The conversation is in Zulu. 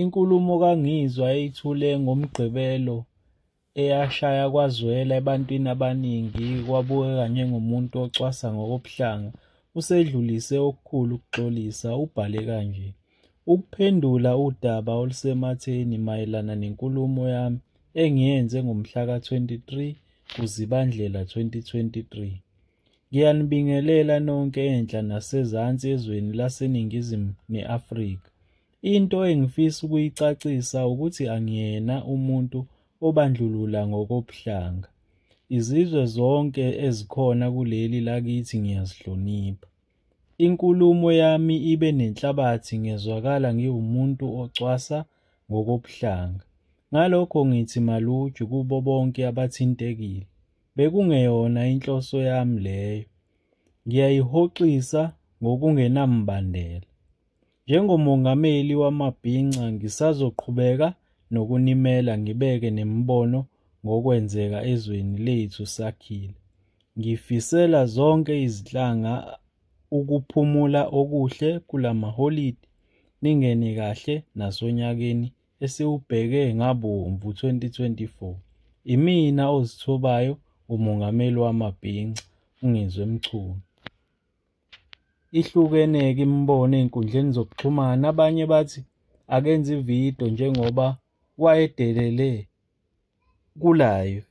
Inkulumo kaNgizwe ayethule ngoMgqibelo eyashaya kwazwela ebantwini abaningi kwabukeka njengomuntu ocwasa ngokobuhlanga usedlulise okukhulu ukuxolisa. Ubhale kanje: "Ukuphendula udaba olusematheni mayelana nenkulumo yami engiyenze ngomhla ka-23 kuZibandlela 2023. Ngiyanibingelela nonke enhla nasezansi ezweni laseNingizimu ne-Afrika. Into engifisa ukuyicacisa ukuthi angiyena umuntu obandlulula ngokobuhlanga. Izizwe zonke ezikhona kuleli lakithi ngiyazihlonipha. Inkulumo yami ibe nenhlabathi ngezwakala ngiwumuntu ocwasa ngokobuhlanga. Ngalokho ngithi maluju kubo bonke abathintekile. Bekungeyona inhloso yami leyo. Ngiyayihoxisa ngokungenambandela. Njengomongameli wamabhinca ngisazoqhubeka nokunimela ngibeke nemibono ngokwenzeka ezweni lethu sakhile. Ngifisela zonke izinhlanga ukuphumula okuhle kulamaholide ningene kahle nasonyakeni esiwubheke ngabomvu 2024. Imina ozithobayo umongameli wamabhinca uNgizwe Mchunu." Ihlukene-ke imibono ey'nkundleni zokuxhumana. Abanye bathi akenze ividiyo njengoba wayedelele ku-live.